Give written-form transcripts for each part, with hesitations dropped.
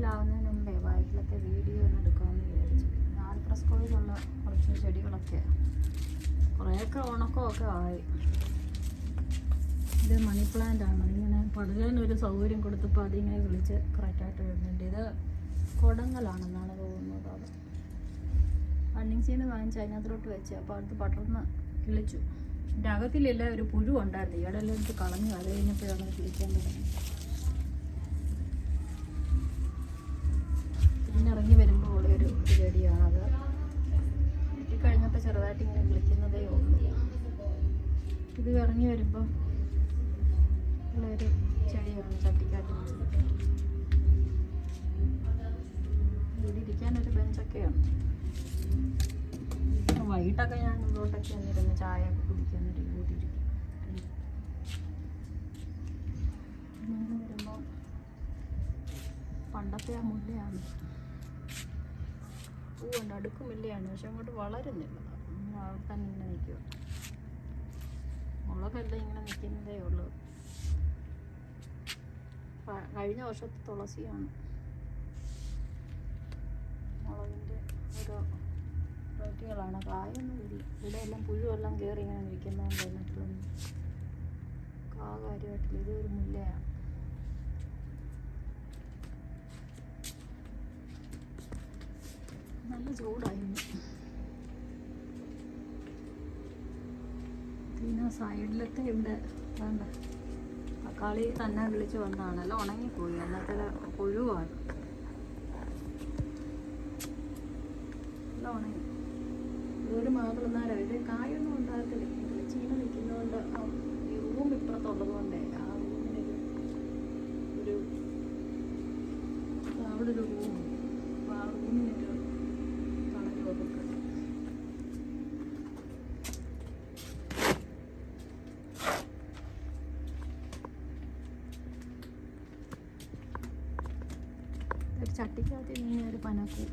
വെയിലാവുന്നതിന് മുമ്പേ വയറ്റിലത്തെ വീഡിയോ ഒന്ന് എടുക്കാമെന്ന് വിചാരിച്ചു. ആൽഫ്രസ്കോയിലുള്ള കുറച്ച് ചെടികളൊക്കെ കുറേയൊക്കെ ഉണക്കമൊക്കെ ആയി. ഇത് മണി പ്ലാന്റ് ആണ്. ഇങ്ങനെ പടുകാനൊരു സൗകര്യം കൊടുത്തപ്പോൾ അതിങ്ങനെ വിളിച്ച് കറക്റ്റായിട്ട് വരുന്നുണ്ട്. ഇത് കൊടങ്ങലാണെന്നാണ് തോന്നുന്നത്. അത് റണ്ണിങ്സിൽ നിന്ന് വാങ്ങിച്ച് അതിനകത്തോട്ട് വെച്ച് അപ്പോൾ അടുത്ത് പടർന്ന് കിളിച്ചു. എൻ്റെ അകത്തിലില്ല ഒരു പുഴു ഉണ്ടായിരുന്നു. ഇയാടെല്ലാം എടുത്ത് കളഞ്ഞു. അത് കഴിഞ്ഞപ്പോഴാണ് കിളിക്കാൻ തുടങ്ങി. പിന്നെ ഇറങ്ങി വരുമ്പോൾ ഉള്ളൊരു ചെടിയാണത്. എത്തിക്കഴിഞ്ഞപ്പോൾ ചെറുതായിട്ട് ഇങ്ങനെ വിളിക്കുന്നതേ ഉള്ളൂ. ഇത് ഇറങ്ങി വരുമ്പോൾ ഉള്ളൊരു ചെടിയാണ്. ചട്ടിക്കാട്ടി വെച്ചിട്ട് ഇവിടെ ഇരിക്കാനൊരു ബെഞ്ചൊക്കെയാണ്. വൈകിട്ടൊക്കെ ഞാൻ ഇങ്ങോട്ടൊക്കെ വന്നിരുന്ന് ചായ ഒക്കെ കുടിക്കാനൊരു കൂട്ടിയിരിക്കും. ഇങ്ങനെ വരുമ്പോൾ പണ്ടത്തെ ആ മുല്ലയാണ്. പൂവുണ്ട്, അടുക്ക് മുല്ലയാണ്. പക്ഷെ അങ്ങോട്ട് വളരുന്നില്ല. അവിടെ തന്നെ ഇങ്ങനെ നിൽക്കുക. മുളകെല്ലാം ഇങ്ങനെ നിൽക്കുന്നതേ ഉള്ളൂ. കഴിഞ്ഞ വർഷത്തെ തുളസിയാണ്. മുളകിൻ്റെ ഓരോ വെറൈറ്റികളാണ്. കായൊന്നും ഇല്ല. ഇവിടെ എല്ലാം പുഴുവെല്ലാം കയറി ഇങ്ങനെ നിൽക്കുന്നതുകൊണ്ട് അതിനകത്തൊന്നും കാര്യമായിട്ടില്ല. ഇതൊരു മുല്ലയാണ്. നല്ല ചൂടായിരുന്നു. പിന്നെ സൈഡിലത്തെ ഇവിടെ വേണ്ട തക്കാളി തന്നെ വിളിച്ച് വന്നതാണ്. എല്ലാം ഉണങ്ങിപ്പോയി. അന്നത്തെ പുഴുവാണ്. എല്ലാം ഉണങ്ങി. ഇതൊരു മാതൃനാരം. ഇത് കായൊന്നും ഉണ്ടാകത്തില്ല. ഇതിൽ ചീന നിൽക്കുന്നതുകൊണ്ട് ഈ റൂം ഇപ്പുറത്തുള്ളത് കൊണ്ടേ ആ റൂമിനൊരു അവിടെ ഒരു റൂമുണ്ട്. അപ്പോൾ ആ റൂമിനൊരു തണൽ വകുപ്പ്. ഒരു ചട്ടിക്കകത്ത് ഇങ്ങനെ ഒരു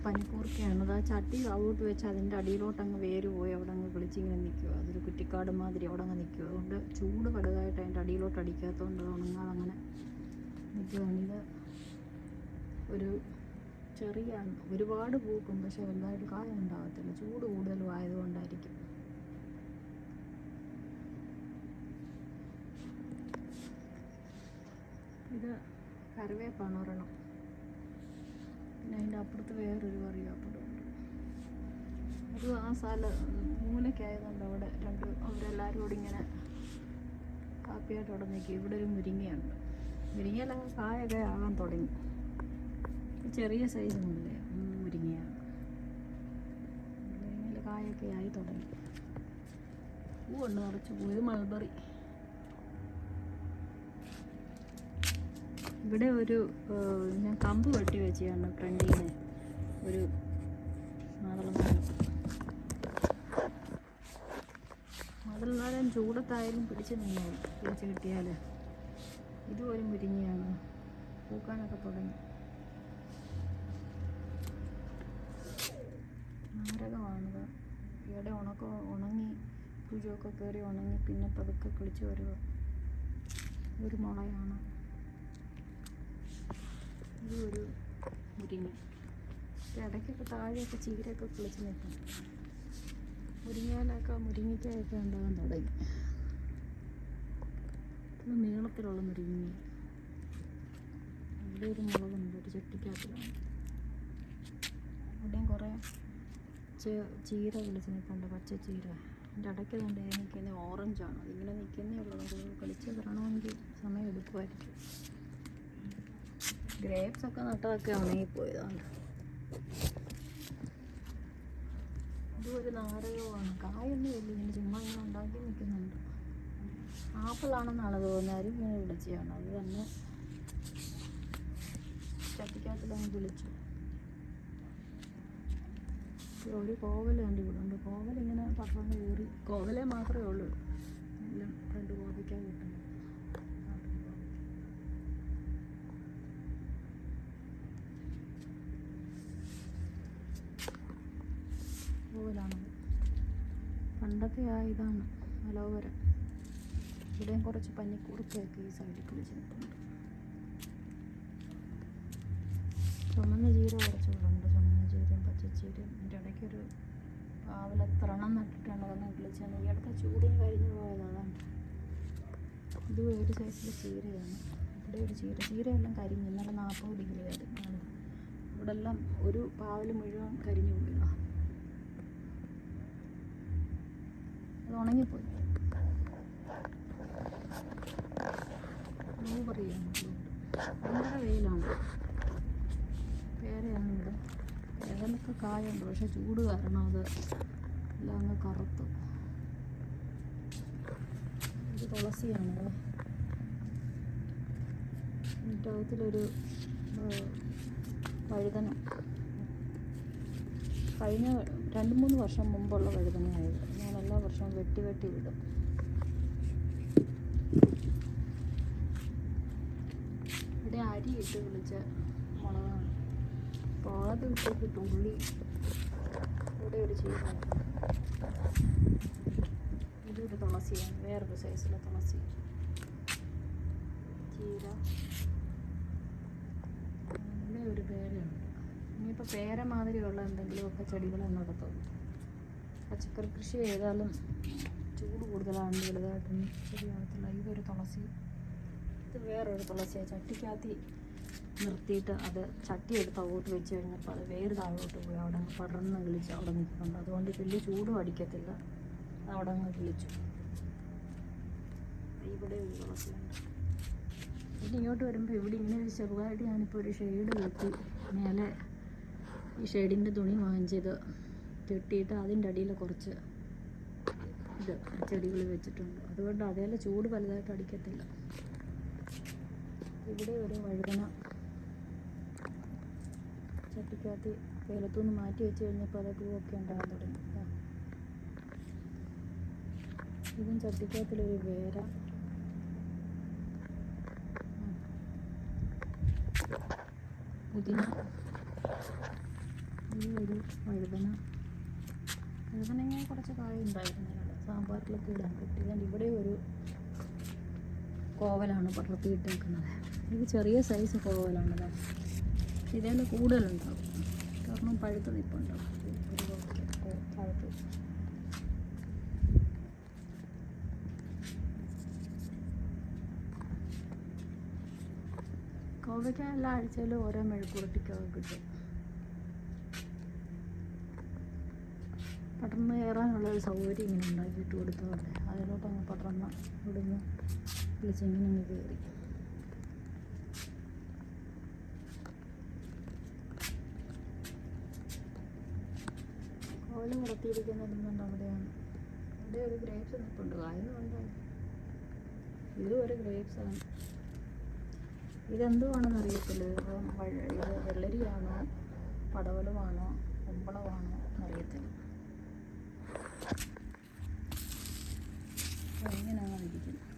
പനിക്കൂർക്കയാണ്. അത് ആ ചട്ടി താവോട്ട് വെച്ച് അതിൻ്റെ അടിയിലോട്ട് അങ്ങ് വേര് പോയി അവിടെ അങ്ങ് കിളിച്ചിങ്ങനെ നിൽക്കുക. അതൊരു കുറ്റിക്കാട് മാതിരി അവിടെ അങ്ങ് നിൽക്കുക. അതുകൊണ്ട് ചൂട് വലുതായിട്ട് അതിൻ്റെ അടിയിലോട്ട് അടിക്കാത്തതുകൊണ്ട് ഉണങ്ങാതെ അങ്ങനെ നിൽക്കുകയാണ്. ഇത് ഒരു ചെറിയ ഒരുപാട് പൂക്കും, പക്ഷെ വലുതായിട്ട് കായ ഉണ്ടാകത്തില്ല. ചൂട് കൂടുതലും ആയതുകൊണ്ടായിരിക്കും. ഇത് കറിവേപ്പാണ് ഒരെണ്ണം. പിന്നെ അതിൻ്റെ അപ്പുറത്ത് വേറൊരു കറിവേപ്പുണ്ട്. അത് ആ മൂലയ്ക്കായതുകൊണ്ട് അവിടെ അവരെല്ലാവരും കൂടി ഇങ്ങനെ കാപ്പിയായിട്ട് അവിടെ നിൽക്കും. ഇവിടെ ഒരു മുരിങ്ങയുണ്ട്. മുരിങ്ങയിലൊക്കെ കായൊക്കെ ആകാൻ തുടങ്ങി. ചെറിയ സൈസ് മുരിങ്ങയാണ്. മുരിങ്ങയിൽ കായൊക്കെ ആയി തുടങ്ങി. പൂവുണ്ട്, നിറച്ച് പൂ. ഇത് മൾബറി. ഇവിടെ ഒരു ഞാൻ കമ്പ് വെട്ടി വെച്ചാണ് ഫ്രണ്ടിൽ നിന്ന് ഒരു മാതളനാരൻ ചൂടത്തായാലും പിടിച്ച് നിന്നോളും. പിടിച്ച് കിട്ടിയാൽ. ഇതും ഒരു മുരിങ്ങയാണ്. പൂക്കാനൊക്കെ തുടങ്ങി. നാരകമാണിത്. ഇവിടെ ഉണങ്ങി പുഴുവൊക്കെ കയറി ഉണങ്ങി പിന്നെ പതുക്കെ കിളിച്ച് വരിക. ഒരു മുളയാണ്. ഇതും ഒരു മുരിങ്ങ. ഇടയ്ക്കൊക്കെ താഴെയൊക്കെ ചീരയൊക്കെ കിളിച്ച് നിൽക്കും. മുരിങ്ങയ്ക്കായൊക്കെ ഉണ്ടാകാൻ തുടങ്ങി. ഇത് നീളത്തിലുള്ള മുരിങ്ങ. ഇവിടെ ഒരു മുളകുണ്ട്, ഒരു ചട്ടിക്കകത്തിലാണ്. ഇവിടെയും കുറേ ചീര കിളിച്ച് നിൽപ്പുണ്ട്, പച്ച ചീര. എൻ്റെ ഇടയ്ക്ക് തന്നെ നിൽക്കുന്ന ഓറഞ്ചാണ്. അതിങ്ങനെ നിൽക്കുന്നേ ഉള്ളൂ. നമുക്ക് കളിച്ച് തരണമെങ്കിൽ സമയം എടുക്കുമായിരിക്കും. ഗ്രേപ്സ് ഒക്കെ നട്ടതൊക്കെ ഉണങ്ങിപ്പോയതാണ്. ഇതും ഒരു നാരകമാണ്. കായൊന്നും ഇല്ല. ഇങ്ങനെ ചുമ്മാ ഇങ്ങനെ ഉണ്ടാക്കി നിൽക്കുന്നുണ്ട്. ആപ്പിളാണെന്നാണ് തോന്നുന്നത്. അരി ഇങ്ങനെ വിളിച്ചതാണ്. അത് തന്നെ ചട്ടിക്കകത്തിലങ്ങ് വിളിച്ചു. ഒരു കോവൽ കണ്ട് ഇവിടെ ഉണ്ട്. കോവലിങ്ങനെ പട്ടണം കയറി. കോവലേ മാത്രമേ ഉള്ളൂ. എല്ലാം 2 കോവയ്ക്കാൻ കിട്ടുന്നു. കോവലാണത്. പണ്ടത്തെ ഇതാണ് അലോവേര. ഇവിടെയും കുറച്ച് പനിക്കൂർക്കയൊക്കെ ഈ സൈഡിൽ കിളിച്ച് നിൽക്കുന്നുണ്ട്. ചുമന്ന ചീര കുറച്ചുകൂടുണ്ട്, ചുമന്ന ചീരയും പച്ചച്ചീരയും. ഇതിൻ്റെ ഇടയ്ക്കൊരു പാവല ത്രണം നട്ടിട്ടുണ്ട്, അതൊന്ന് കിളിച്ചാണ്. ഈ അടുത്ത ചൂടിന് കരിഞ്ഞു പോയത് അതാണ്. ഇത് ഒരു സൈസിൽ ചീരയാണ്. ഇവിടെ ഒരു ചീരയെല്ലാം കരിഞ്ഞു. ഇന്നലെ 40 ഡിഗ്രി ആയിരുന്നു. ഇവിടെ എല്ലാം ഒരു പാവൽ മുഴുവൻ കരിഞ്ഞു പോയതാണ്. അത് ഉണങ്ങിപ്പോയി. ബ്ലൂബെറിയാണ്. ഭയങ്കര വെയിലാണ്. പേരയാണ് ഇവിടെ. പേരലൊക്കെ കായുണ്ട്, പക്ഷെ ചൂട് കാരണം അത് എല്ലാം അങ്ങ് കറുത്തു. ഇത് തുളസിയാണ്. ഇതിനകത്തിലൊരു വഴുതന കഴിഞ്ഞ 2-3 വർഷം മുമ്പുള്ള വഴുതനയായത്. ഞാൻ എല്ലാ വർഷവും വെട്ടി വിടും. ഇവിടെ അരി ഇട്ട് വിളിച്ച മുളകാണ്. മുളക് ഇട്ടിട്ട് ഉള്ളി. ഇവിടെ ഒരു ചീര. ഇതൊരു തുളസിയാണ്, വേറൊരു സൈസിലെ തുളസി. ചീര. ഇവിടെ ഒരു പേരയുണ്ട്. ഇനിയിപ്പോൾ പേര മാതിരിയുള്ള എന്തെങ്കിലുമൊക്കെ ചെടികളെ നടത്തുള്ളൂ. പച്ചക്കറി കൃഷി ചെയ്താലും ചൂട് കൂടുതലാണ്, വലുതായിട്ടൊന്നും ശരിയാകത്തില്ല. ഇതൊരു തുളസി. ഇത് വേറൊരു തുളസിയാണ്. ചട്ടിക്കകത്ത് നിർത്തിയിട്ട് അത് ചട്ടി എടുത്ത് അങ്ങോട്ട് വെച്ച് കഴിഞ്ഞപ്പോൾ അത് വേര് താഴോട്ട് പോയി അവിടെ അങ്ങ് പടർന്ന് കിളിച്ച് അവിടെ നിൽക്കുന്നുണ്ട്. അതുകൊണ്ട് വലിയ ചൂടും അടിക്കത്തില്ല, അത് അവിടെ അങ്ങ് കിളിച്ചു. ഇവിടെ ഒരു തുളസിയുണ്ട്. പിന്നെ ഇങ്ങോട്ട് വരുമ്പോൾ ഇവിടെ ഇങ്ങനെ ഒരു ചെറുതായിട്ട് ഞാനിപ്പോൾ ഒരു ഷെയ്ഡ് കെട്ടി മേലെ ഈ ഷെയ്ഡിൻ്റെ തുണി വാങ്ങിച്ചത് കെട്ടിയിട്ട് അതിൻ്റെ അടിയിൽ കുറച്ച് ഇത് ചെടികൾ വെച്ചിട്ടുണ്ട്. അതുകൊണ്ട് അതേലെ ചൂട് വലുതായിട്ട് അടിക്കത്തില്ല. ഇവിടെ ഒരു വഴുതന ചട്ടിക്കകത്ത് വെയിലത്തുനിന്ന് മാറ്റി വെച്ച് കഴിഞ്ഞപ്പോൾ അത് പൂവൊക്കെ ഉണ്ടാകാൻ തുടങ്ങി. ഇതും ചട്ടിക്കകത്തിലൊരു വേര. പുതിന. ഈ ഒരു വഴുതന ഇങ്ങനെ കുറച്ച് കായ ഉണ്ടായിരുന്നു. സാമ്പാറിലൊക്കെ ഇടാൻ പറ്റി. അതുകൊണ്ട് ഇവിടെ ഒരു കോവലാണ് പടർത്തിയിട്ടേക്കുന്നത്. ഇത് ചെറിയ സൈസ് കോവലാണത്. ഇതിന് കൂടുതലുണ്ടാവും, കാരണം പഴുത്ത് നിൽപ്പുണ്ടാവും. താഴത്ത് കോവയ്ക്ക എല്ലാ ആഴ്ചയിലും ഓരോ മെഴുക്കുരുട്ടിക്കൊക്കെ കിട്ടും. പടർന്ന് കയറാനുള്ളൊരു സൗകര്യം ഇങ്ങനെ ഉണ്ടാക്കിയിട്ട് കൊടുത്തതുകൊണ്ട് അതിലോട്ട് അങ്ങ് പടർന്ന് ഇവിടുന്ന് വിളിച്ചിങ്ങനെ അങ്ങ് കയറി. കോല് പുറത്തിരിക്കുന്നുണ്ട്. അവിടെയാണ്. ഇവിടെ ഒരു ഗ്രേപ്സ് നിൽപ്പുണ്ട്. കായൊന്നും ഉണ്ടായി. ഇതും ഒരു ഗ്രേപ്സാണ്. ഇതെന്തുവാണെന്ന് അറിയത്തില്ല. ഇത് വെള്ളരിയാണോ പടവലമാണോ കുമ്പളമാണോ എന്നറിയത്തില്ല. എങ്ങനെയാണ് ഇരിക്കുന്നത്.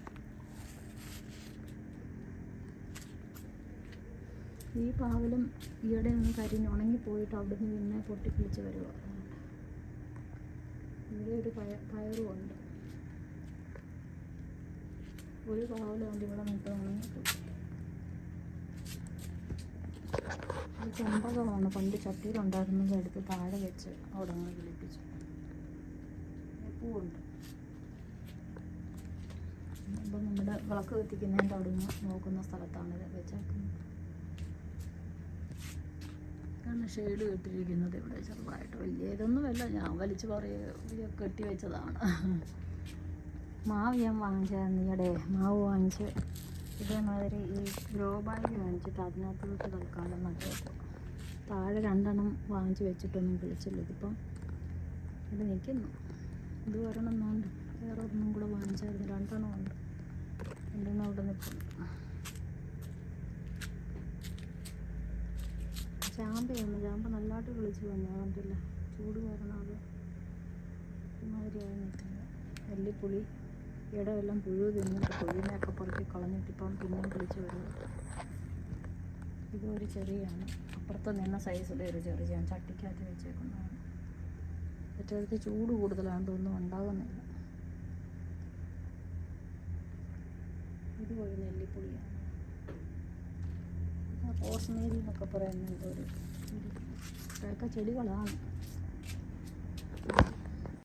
ഈ പാവലും ഈയിടെ ഒന്ന് കരിഞ്ഞ് ഉണങ്ങിപ്പോയിട്ട് അവിടുന്ന് പിന്നെ പൊട്ടിക്കിളിച്ച് വരുക. ഇവിടെ ഒരു പയറും ഉണ്ട്. ഒരു പാവലുണ്ട് ഇവിടെ നിൽക്കുക ഉണങ്ങിപ്പോയി. ഈ ചെമ്പകമാണ് പണ്ട് ചട്ടിയിലുണ്ടായിരുന്നത്. എടുത്ത് താഴെ വെച്ച് അവിടെ നിന്ന് കിളിപ്പിച്ചു. പൂവുണ്ട്. അപ്പം നമ്മുടെ വിളക്ക് കത്തിക്കുന്നതിൻ്റെ അവിടെ നിന്ന് നോക്കുന്ന സ്ഥലത്താണ് ഇത് വെച്ചേക്കുന്നത്. ഇതാണ് ഷെയ്ഡ് കെട്ടിയിരിക്കുന്നത്. ഇവിടെ ചെറുതായിട്ട് വലിയ ഇതൊന്നുമല്ല, ഞാൻ വലിച്ച് കെട്ടി വെച്ചതാണ്. മാവ് ഞാൻ വാങ്ങിച്ചായിരുന്നു ഈയിടെ. മാവ് വാങ്ങിച്ച് ഇതേമാതിരി ഈ ഗ്രോ ബാഗ് വാങ്ങിച്ചിട്ട് അതിനകത്തോട്ട് തൽക്കാലം നട്ടേക്കും. താഴെ 2 എണ്ണം വാങ്ങിച്ച് വെച്ചിട്ടൊന്നും കിളിച്ചില്ല. ഇതിപ്പം ഇത് നിൽക്കുന്നു. ഇത് ഒരെണ്ണം വേറെ ഒരെണ്ണം കൂടെ വാങ്ങിച്ചായിരുന്നു. 2 എണ്ണം ഉണ്ട്. 2 എണ്ണം അവിടെ നിൽക്കുന്നു. ചാമ്പ നല്ലതായിട്ട് വിളിച്ച് വന്നു. കണ്ടില്ല, ചൂട് കാരണം അത് ഒരുമാതിരിയായി നിൽക്കുന്നത്. നെല്ലിപ്പുളി ഇടമെല്ലാം പുഴു തിന്നിട്ട് പുഴുവിനെയൊക്കെ പുറത്തി കളഞ്ഞിട്ടിപ്പം പിന്നെയും വിളിച്ച് വരുന്നത്. ഇതൊരു ചെറിയാണ്. അപ്പുറത്ത് നിന്ന സൈസിലെ ഒരു ചെറിയ ചട്ടിക്കകത്ത് വെച്ചേക്കുന്നതാണ്. മറ്റേടത്ത് ചൂട് കൂടുതലാണെന്ന് തോന്നുന്നു, ഉണ്ടാകുന്നില്ല. ഇത് ഒരു നെല്ലിപ്പുളിയാണ്. റോസ്മേരി എന്നൊക്കെ പറയുന്ന എന്തോ ഒരു ഇതൊക്കെ ചെടികളാണ്.